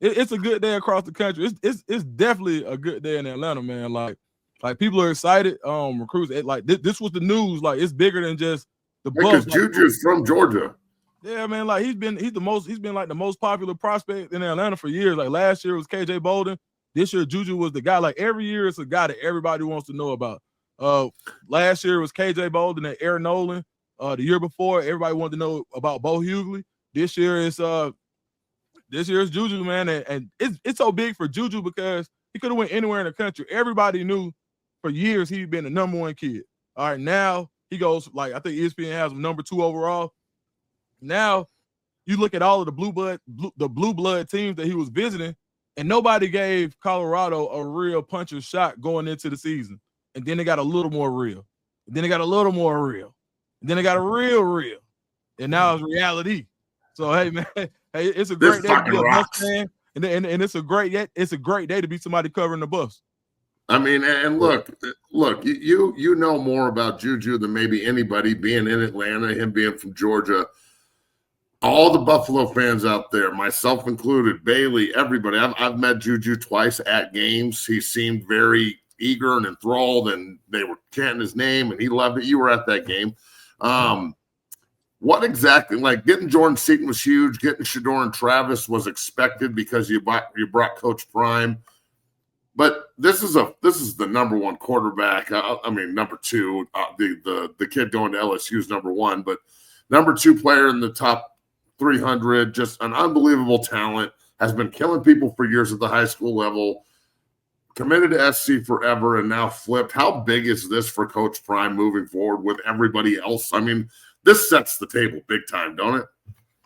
it's a good day across the country. It's definitely a good day in Atlanta, man. Like people are excited. Recruits like this was the news. Like it's bigger than just the Because Buffs. Like, Juju's from Georgia. yeah, man. Like he's been like the most popular prospect in Atlanta for years. Like last year it was KJ Bolden. This year Juju was the guy. Like every year it's a guy that everybody wants to know about. Last year it was KJ Bolden and Aaron Nolan. The year before everybody wanted to know about Bo Hughley. This year is Juju, man, and it's so big for Juju because he could have went anywhere in the country. Everybody knew for years he'd been the number one kid. All right, now he goes like I think ESPN has him number 2 overall. Now you look at all of the blue blood teams that he was visiting, and nobody gave Colorado a real puncher's shot going into the season. And then they got a little more real. And then they got a little more real. And then they got a real. And now it's reality. So hey, man, hey, it's a great day to be a Buffs fan, and it's a great day to be somebody covering the Buffs. I mean, and look, you know more about Juju than maybe anybody being in Atlanta, him being from Georgia. All the Buffalo fans out there, myself included, Bailey, everybody. I've met Juju twice at games. He seemed very eager and enthralled, and they were chanting his name, and he loved it. You were at that game. What exactly, like getting Jordan Seaton was huge. Getting Shedeur and Travis was expected because you brought Coach Prime. But this is the number one quarterback. I mean, number 2. The kid going to LSU is number 1, but number 2 player in the top 300. Just an unbelievable talent. Has been killing people for years at the high school level. Committed to SC forever and now flipped. How big is this for Coach Prime moving forward with everybody else? I mean, this sets the table big time, don't it?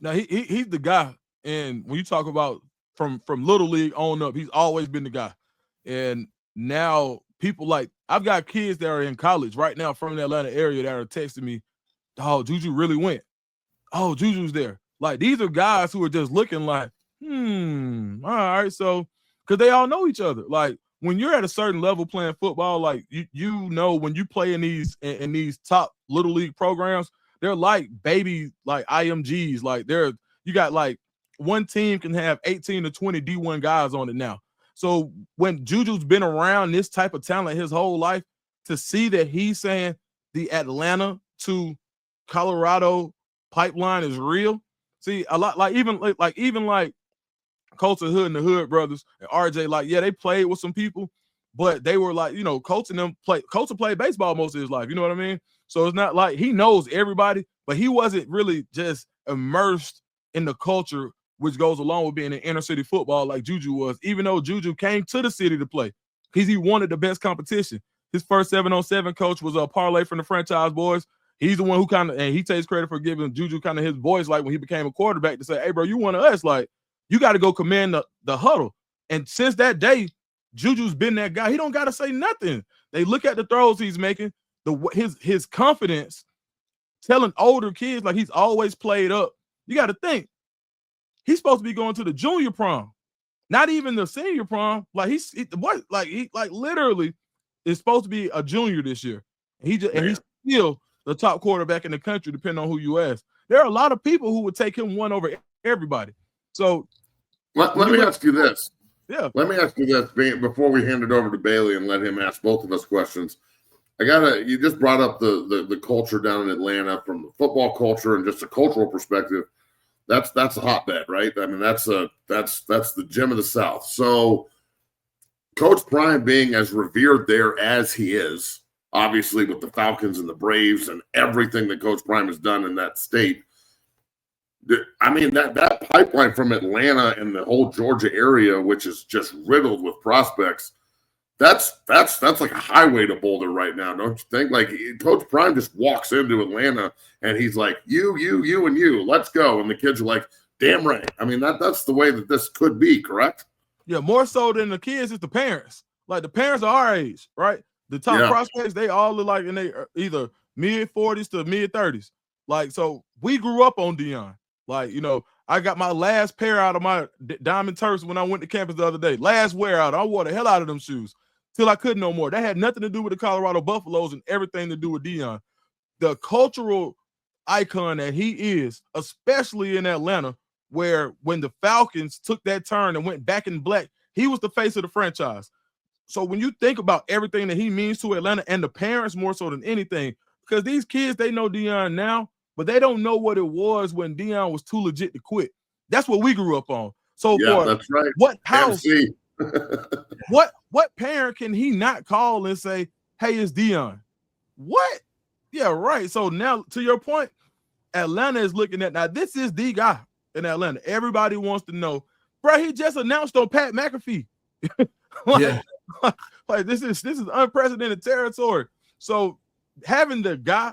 Now he's the guy, and when you talk about from Little League on up, he's always been the guy. And now people like I've got kids that are in college right now from the Atlanta area that are texting me, "Oh, Juju really went. Oh, Juju's there." Like these are guys who are just looking like, all right, so because they all know each other. Like when you're at a certain level playing football, like you know when you play in these top Little League programs. They're like baby, like IMGs. Like you got like one team can have 18 to 20 D1 guys on it now. So when Juju's been around this type of talent his whole life, to see that he's saying the Atlanta to Colorado pipeline is real. See, a lot like even Colts and Hood and the Hood brothers and RJ, like, yeah, they played with some people, but they were like, Colts and them Colts played baseball most of his life. You know what I mean? So it's not like he knows everybody, but he wasn't really just immersed in the culture, which goes along with being in inner city football like Juju was, even though Juju came to the city to play because he wanted the best competition. His first 7-on-7 coach was a parlay from the franchise boys. He's the one who and he takes credit for giving Juju kind of his voice, like when he became a quarterback, to say, hey, bro, you one of us. Like, you got to go command the huddle. And since that day, Juju's been that guy. He don't got to say nothing. They look at the throws he's making, his confidence, telling older kids like he's always played up. You got to think he's supposed to be going to the junior prom, not even the senior prom. Like he literally is supposed to be a junior this year. And he's still the top quarterback in the country, depending on who you ask. There are a lot of people who would take him one over everybody. So let me ask you this. Yeah. Let me ask you this before we hand it over to Bailey and let him ask both of us questions. You just brought up the culture down in Atlanta from the football culture and just a cultural perspective. That's a hotbed, right? I mean, that's the gem of the South. So Coach Prime being as revered there as he is, obviously with the Falcons and the Braves and everything that Coach Prime has done in that state. I mean, that pipeline from Atlanta and the whole Georgia area, which is just riddled with prospects, that's like a highway to Boulder right now, don't you think? Like Coach Prime just walks into Atlanta and he's like, you, and you, let's go. And the kids are like, damn right. I mean, that's the way that this could be, correct? Yeah, more so than the kids, it's the parents. Like the parents are our age, right? The top prospects, they all look like in they either mid-40s to mid-30s. Like, so we grew up on Deion. Like, I got my last pair out of my Diamond Turfs when I went to campus the other day. Last wear out. I wore the hell out of them shoes till I couldn't no more. That had nothing to do with the Colorado Buffaloes and everything to do with Deion. The cultural icon that he is, especially in Atlanta, where when the Falcons took that turn and went back in black, he was the face of the franchise. So when you think about everything that he means to Atlanta and the parents more so than anything, because these kids, they know Deion now, but they don't know what it was when Deion was too legit to quit. That's what we grew up on. So yeah, that's right. What house, what parent can he not call and say, hey, it's Deion? What? Yeah, right. So now, to your point, Atlanta is looking at, now this is the guy in Atlanta. Everybody wants to know, bro, he just announced on Pat McAfee. Like this is unprecedented territory. So having the guy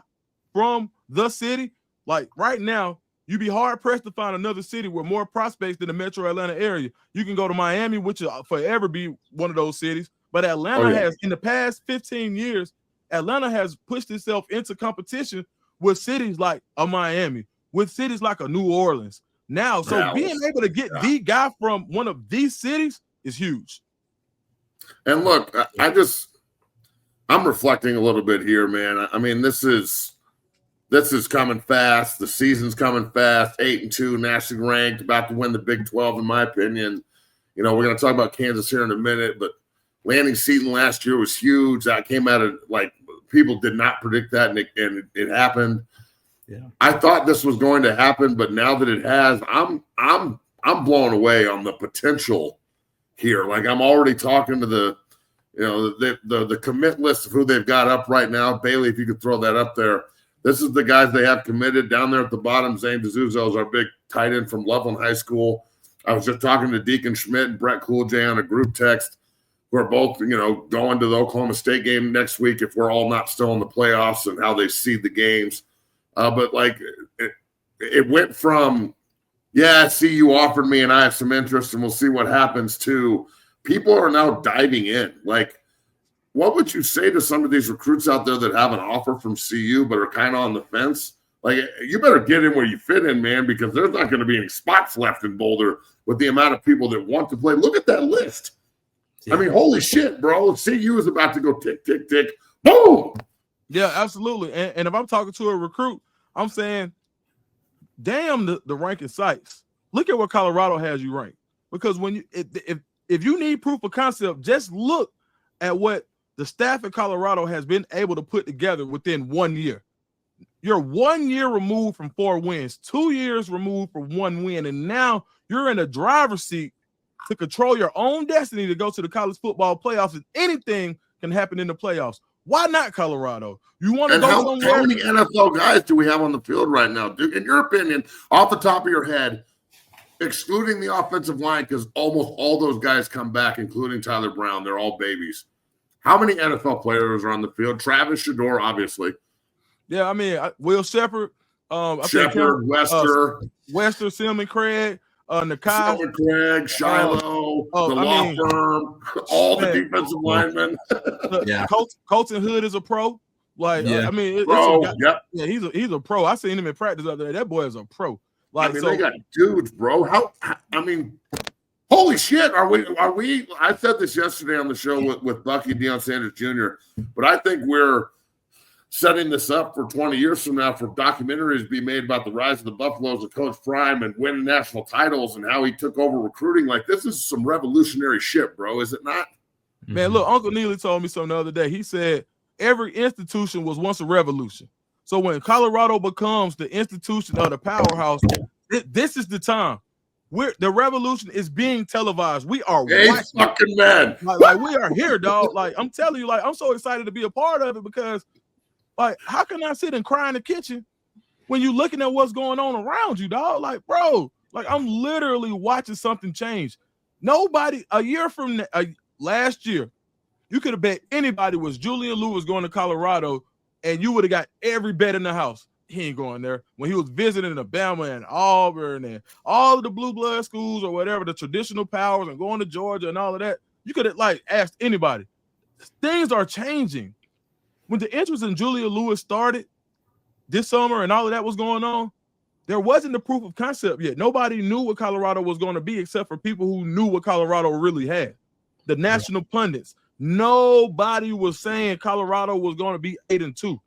from the city, like right now, you'd be hard pressed to find another city with more prospects than the metro Atlanta area. You can go to Miami, which will forever be one of those cities. But Atlanta has, in the past 15 years, Atlanta has pushed itself into competition with cities like a Miami, with cities like a New Orleans. Now, so being able to get the guy from one of these cities is huge. And look, I'm reflecting a little bit here, man. I mean, this is coming fast. The season's coming fast. 8-2, nationally ranked, about to win the Big 12, in my opinion. You know, we're going to talk about Kansas here in a minute, but landing season last year was huge. That came out of, like, people did not predict that, and it happened. Yeah, I thought this was going to happen, but now that it has, I'm blown away on the potential here. Like, I'm already talking to the commit list of who they've got up right now. Bailey, if you could throw that up there. This is the guys they have committed down there at the bottom. Zane DeZuzo is our big tight end from Loveland High School. I was just talking to Deacon Schmidt and Brett Coolj on a group text. We're both, going to the Oklahoma State game next week if we're all not still in the playoffs and how they seed the games. But like it went from, see, you offered me and I have some interest and we'll see what happens, to people are now diving in. Like, what would you say to some of these recruits out there that have an offer from CU but are kind of on the fence? Like, you better get in where you fit in, man, because there's not going to be any spots left in Boulder with the amount of people that want to play. Look at that list. Yeah. I mean, holy shit, bro. CU is about to go tick, tick, tick. Boom! Yeah, absolutely. And if I'm talking to a recruit, I'm saying, damn the ranking sites. Look at what Colorado has you ranked. Because when you if you need proof of concept, just look at what the staff in Colorado has been able to put together within 1 year. You're 1 year removed from 4 wins, 2 years removed from 1 win, and now you're in a driver's seat to control your own destiny to go to the college football playoffs, and anything can happen in the playoffs. Why not Colorado? You want to go somewhere? How many NFL guys do we have on the field right now, Duke? In your opinion, off the top of your head, excluding the offensive line, because almost all those guys come back, including Tyler Brown, they're all babies. How many NFL players are on the field? Travis Shedeur, obviously. Yeah, I mean, Will Shepard. Shepard, Wester, Silman Craig, Nakai. Silman Craig, Shiloh, the law firm, all the defensive linemen. Colton Hood is a pro. Like, I mean, he's a pro. I seen him in practice out there. That boy is a pro. Like, they got dudes, bro. Holy shit, are we I said this yesterday on the show with Bucky Deion Sanders Jr., but I think we're setting this up for 20 years from now for documentaries to be made about the rise of the Buffaloes and Coach Prime and winning national titles and how he took over recruiting. Like, this is some revolutionary shit, bro, is it not? Man, look, Uncle Neely told me something the other day. He said every institution was once a revolution. So when Colorado becomes the institution of the powerhouse, this is the time. The revolution is being televised. We are fucking man. Like we are here, dog. Like, I'm telling you, like, I'm so excited to be a part of it because, like, how can I sit and cry in the kitchen when you're looking at what's going on around you, dog? Like, bro, like, I'm literally watching something change. Nobody, a year from last year, you could have bet anybody was Julian Lewis going to Colorado, and you would have got every bet in the house. He ain't going there. When he was visiting Alabama and Auburn and all of the blue blood schools or whatever, the traditional powers, and going to Georgia and all of that, you could have, like, asked anybody. Things are changing. When the interest in Julian Lewis started this summer and all of that was going on, there wasn't the proof of concept yet. Nobody knew what Colorado was going to be except for people who knew what Colorado really had. The national pundits. Nobody was saying Colorado was going to be 8-2.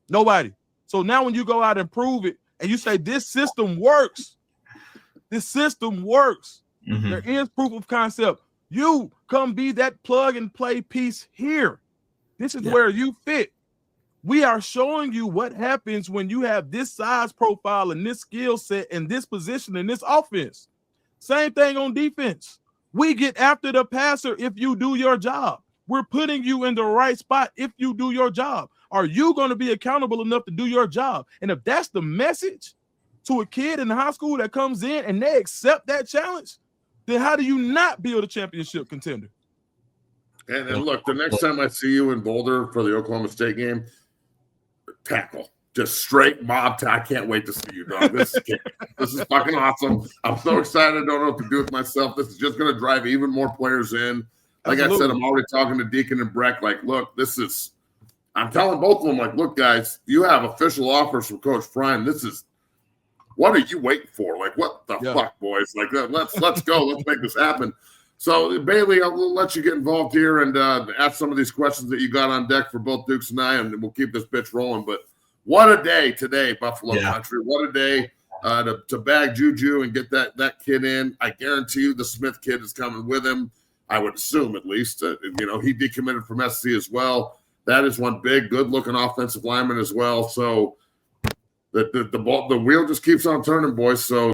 Nobody. So now when you go out and prove it and you say this system works, This system works. There is proof of concept. You come be that plug and play piece here. This is where you fit. We are showing you what happens when you have this size profile and this skill set and this position and this offense. Same thing on defense. We get after the passer if you do your job. We're putting you in the right spot if you do your job. Are you going to be accountable enough to do your job? And if that's the message to a kid in high school that comes in and they accept that challenge, then how do you not build a championship contender? And look, the next time I see you in Boulder for the Oklahoma State game, tackle. Just straight mob tackle. I can't wait to see you, dog. This is fucking awesome. I'm so excited. I don't know what to do with myself. This is just going to drive even more players in. Like Absolutely. I said, I'm already talking to Deacon and Breck. Like, look, I'm telling both of them, like, look, guys, you have official offers from Coach Prime. What are you waiting for? Like, what the fuck, boys? Like, let's go. Let's make this happen. So, Bailey, I'll let you get involved here and ask some of these questions that you got on deck for both Dukes and I, and we'll keep this bitch rolling. But what a day today, Buffalo Country. What a day to bag Juju and get that kid in. I guarantee you the Smith kid is coming with him. I would assume, at least. He decommitted from SC as well. That is one big, good-looking offensive lineman as well. So the wheel just keeps on turning, boys. So